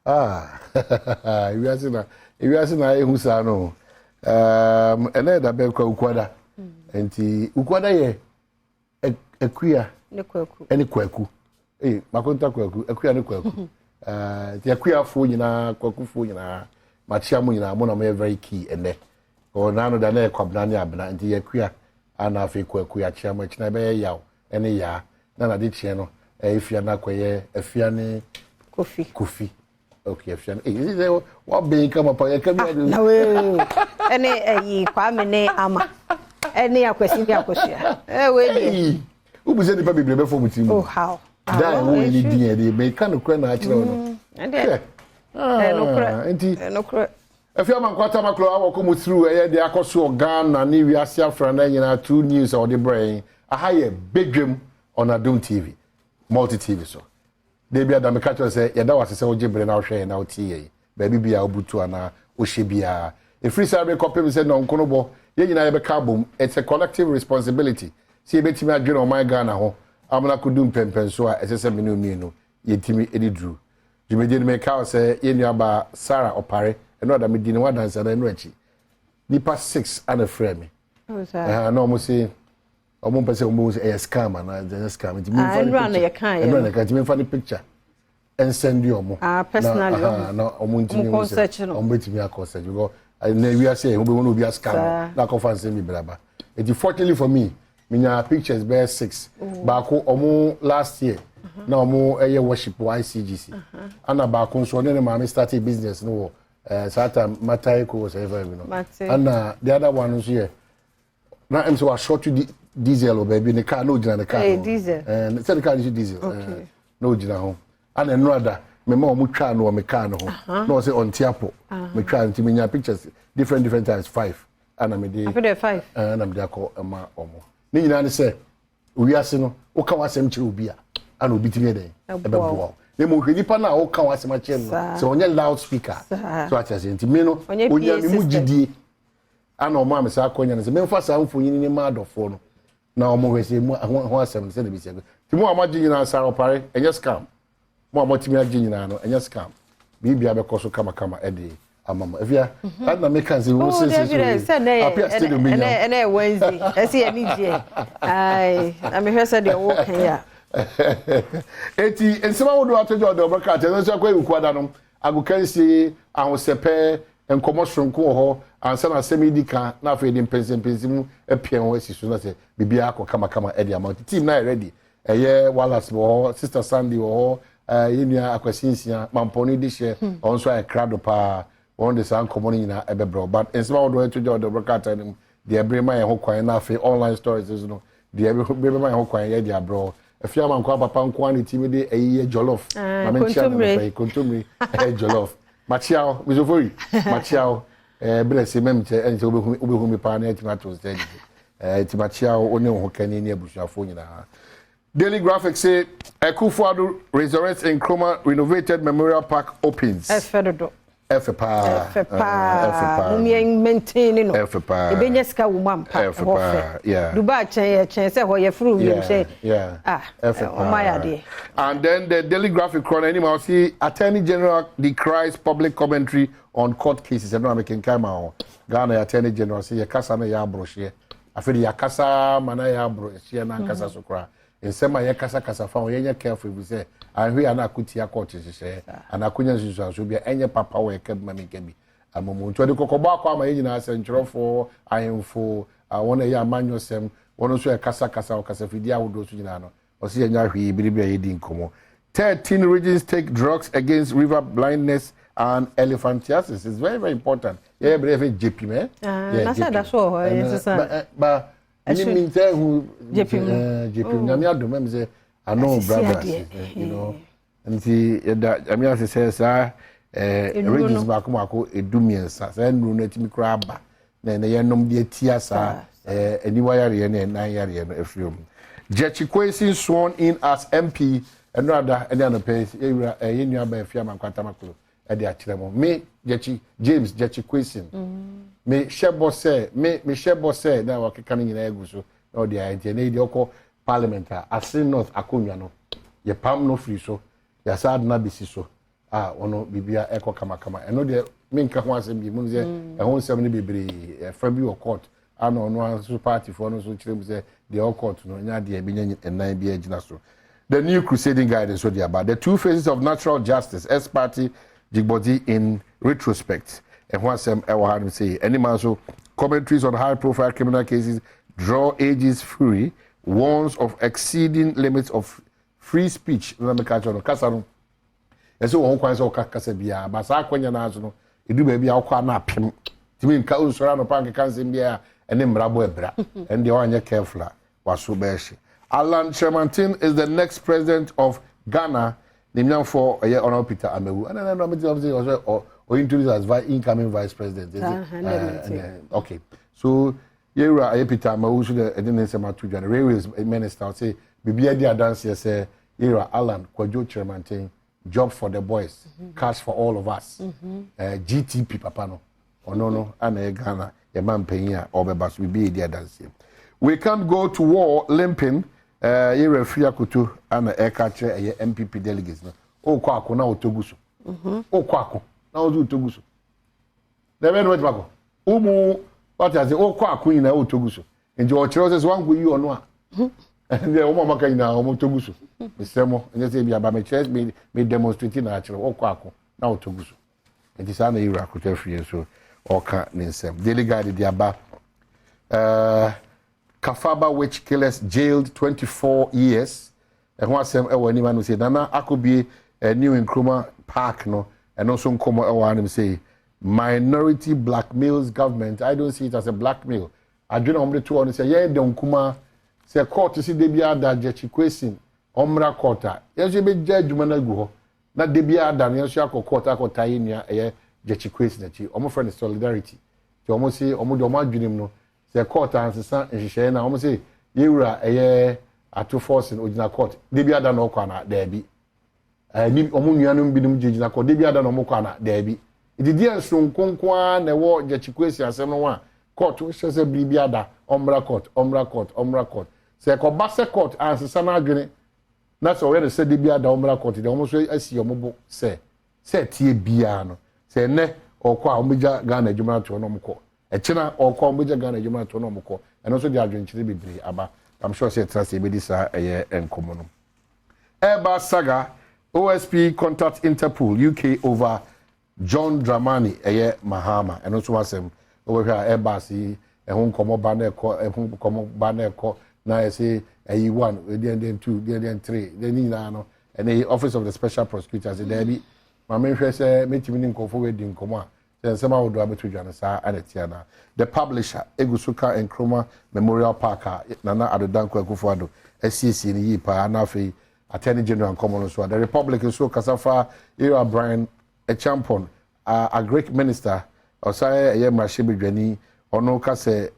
we are na ehu sa no ene da be kwa ukwada enti ukwada ye akuya ne kwaku ene kwaku makonta kwaku akuya ne kwaku ti akuya fo nyina kwaku fo nyina machia mu nyina mo na me very key ene o na no da na kwabna ne abna enti akuya ana afi kwaku ya chia mo china be yaw ene ya na de chie no efia na kwaye efia ne kofi okay efia ne what being come up ya come here na we ene yi kwa me ne ama ene akwasi bi akosia we dey ubuze nipa bibire be form team oh how da we ni din e dey me kan kura na akire no no kura efia man kwata maklo awokomu through e dey akoso Ghana na wi ase afra na nyina two news or the brain aha ye bedwam on Adom TV multi TV so dey bia da me catch say ye da wase say ogibre na ohwe na otie ba bibia obutu ana ohye bia e free sabe copy say no nkono bo ye nyina ye be ka bom it's a collective responsibility see betimi adwene o my Ghana ho amna kudum pempen so a esese me no mi no ye timi edidru jumedi me ka say ye nuaba Sarah Opare eno da me di ne wadansa na no achi nipa 6 ana frame me no mo say omo pese omo say a scam na the scam nti me fa the picture and send you omo personally na omo ntimi omo betimi akose because na we are say omo be won obi scam na conference me braba it fortunately for me minya pictures bear 6 baako omo last year na omo eye worship ICGC ana baako nso ne ma start business no sata matai ko was ever you know and the other one nso here na em so short to diesel baby the car no jina the car diesel and say the car is diesel no jina ho and another me ma omo twa no me car no ho no say on tiapo me twa nti minya pictures different times 5 and me dey after 5 and am dey call ma omo ni nyina ne say owi ase no wo ka wasem kire obi a ana obi timi den e be bo ne mo hwedi pa na wo ka wasem a kire no so onye loudspeaker so atase nti me no onya mi mu gidie ana omo am sa akonya ne se me mfa sa mfonyin ni ma adofo no na omo hwese mu ho asem se na bi se ti mo amagi nyina Sarah Opare enye scam mo amotimi agi nyina no enye scam bibia be koso kama ede amama efia na me kan se wo se apia stadium me na Wednesday esi eni je ai na me hwese de wo kan ya eti ensema wo do atojo do broadcast no so kwa ikuada no agukansi ahosepe enkomo sonko ho ansa na semidika na afa edi mpensempensi mu epia ho asisu na se bibia akọ kama edi amount team na ready eye Wallace wo sister Sandy wo yenia akwasinsia mamponi di she onso a crowd pa on the san common nyina ebebro but ensema wo do atojo do broadcast no de ebrema ye ho kwan na afa online stories no de ebrema ye ho kwan ye de abro afia man kwa papa nko ani timi de eyi jollof ma me chia na kontomri jollof machiao bizofori machiao bless memche ense obehu mi pa na tomatoes dey ti machiao oni ho kani ni abusuafo nyina Daily Graphic say Ekufuado resurrects in Nkrumah renovated Memorial Park opens FPA mumie maintain no ebenya ska wo mampa yeah Dubai chen say ho ye furu mi say FPA and then the Daily Graphic chrono anymore see Attorney General decries public commentary on court cases and no making kama Ghana Attorney General say ya kasa na ya broshie afedi ya kasa mana ya broshie na kasa sokra ensema ya kasa fa onye careful we say ahwe ana akutia court hyehyɛ anakunya nsusu bia enye papa we kebma mekebi amomo nto de kokobɔ akwa ama yina asɛnkyerɛfo ayemfo wona ya amanyosem wono so ya kasa fidi awodo so nyina no ɔse ya nya hwe biribia yedi nkomo 13 regions take drugs against river blindness and elephantiasis. It's very important. Yeah, but even JP me. That's so. But I mean, who JP? Me Adom say I know brothers, you know, and see that I mean, as says, regions back mako edumiensa. Say no net me craba. Na na yenom de tia sa aniwa yare na na yare no efriom. Jechi Kwesi sworn in as MP and rather any other place you nuaba efia man kwata makolo e de akiremo me Jechi James Jechi Kwesi me shebo say me shebo say na wakeka nyina eguso na de ayente na de okọ parliament a Asin North akonwa no ye pam no free so ya sad na bisi so ono bibia eko kama eno de menka ho asem bi mu ze ho nsem ne bebre fa bi o court ano no so party for no so kire mu ze the court no nya de bi nya enan bi agina so. The new crusading guidance so there about the two phases of natural justice S party Jigbodi in retrospect and what some ever say any man so commentaries on high profile criminal cases draw ages free warns of exceeding limits of free speech na me catch on kasa no eso won kwan so kasa bia ba sa kwanya na aso no edu ba bia akwa na apem timi nka usura no pank kanse bia ene mrabo ebra and they were careful waso be hye. Alan Tremantin is the next president of Ghana. The for Honorable Peter Amewu. And then I'm or introduced as incoming vice president. Okay. So here Peter Amewu should didn't say much to the railways minister say Bibia dia dance say here Alan Kwajo Tremantin job for the boys, cash for all of us. GTP papa no. No and Ghana a man paying or bebas we dia dance. We can't go to war limping. Yere free akutu ana ekache MPP delegates no okwa na otoguso okwa na otoguso debe no wetbako umu what as okwa ina otoguso nje o chiro se wangu yi ono a nde o mama kan na o otoguso misemo nje se bia ba me church me demonstrate na chiro okwa na otoguso nje sa na yere akutu free so oka ninsem delegate di aba Kafaba witch killers jailed 24 years. And what some anyone will say, Nana, I could be a new Nkrumah Park, no, and also Nkrumah say minority blackmails government. I don't see it as a blackmail. I don't know two and say, yeah, don't kuma say court to see Debia that Jechi question, Omra Kota. Yes, you be judgment go. Not Debia than Yashako Kota Kotainia, a Jechi question that you almost friend solidarity. You almost say, Omudoma Junim no. The court answers and she na almost say you are a two force in original court. Debia da no kwana debi. Ni omunuanum binum jijina court. Debia da no mo kwana debi. It is there so nkonkwa na wo jechikwesi asem no wa court we say bibia da omra court. Say ko base court answers na adwene. Na so we dey say debia da omra court. Dey almost asi omobo say tie bia no. Say ne okwa omija Ghana adwuma to no mko. Echina or call Major Ghana Juma to Nomoko, and also the Argentine Bibri Abba. I'm sure she trust Ebedisa and Common. Airbus saga, OSP contact Interpol UK over John Dramani, Mahama, and also was over here Airbus, a home como banner call, a home como banner call. Now I say a 1, then 2, then 3, then Nano, and the Office of the Special Prosecutor as a Debbie. My main friend said, meeting in Kofu in Coma. Somehow do abetu janasa anetiana the publisher Egusuka and Nkrumah Memorial Park Nana Adodanko Akufo-Addo SCC ni yi pa na fe Attorney General and Common so the Republic so kasafa era Brian a champion a Greek minister osai Mashibedwani ono ka say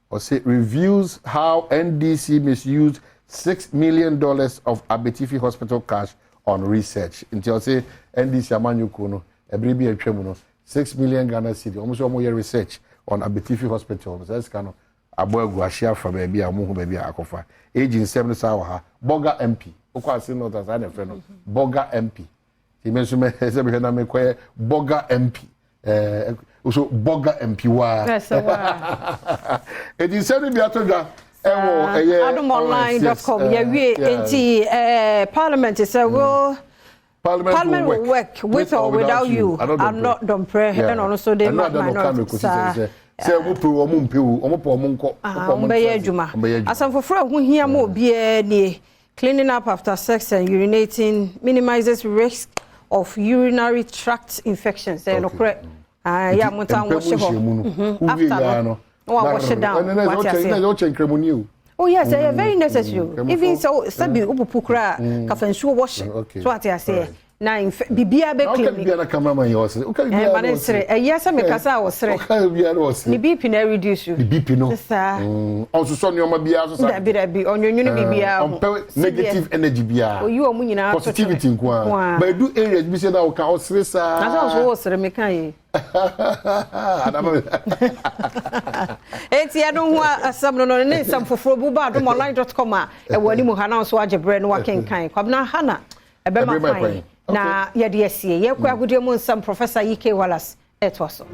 or say reviews how NDC misused $6 million of Abetifi Hospital cash on research until say NDC amanyuko no ebribi atwam no 6 million Ghana cedi. Almost all more research on Abetifi Hospital. That's kind of Abogu Ashia from baby, a Muhu baby, Akofa. Age in 7 hours. Boga MP. Okwa say not as I friend. Boga MP. He mentioned me as every time Boga MP. Also Boga MP. Wa. Yes, wow. It is said to be atoga. Adomonline.com. Yeah, we Parliament is a will. Parliament will work with or without you. I'm not done prayer. And also they might not say as I'm for friend who hear more be cleaning up after sex and urinating minimizes risk of urinary tract infections. Yeah, mutan wash after wash it down. Oh yes, they are very necessary. Even so, sabi ubupukra kafensuo wash. So what I say. Na bibia be clean. Okay, bibia na cameraman you say. Okay, bibia na sere. Yes, me kasa wo sere. Okay, bibia na say. Ni BP na reduce you. Ni BP no. Sir. Also so nyoma bia so sa. Dabi onyonyo bibia. Negative energy bia. O you omu nyina positivity nkwa. But do areas bi say na o ka o sere sa. Na so wo sere me kan yi. Eti adon ho asam no ne sam foforo bu ba adomonline.com a e wani mu ha na so agebre no wakenkan kwabna hana ebe ma kan na ye de asie ye kwa agudie mu nsam Professor EK Wallace etwaso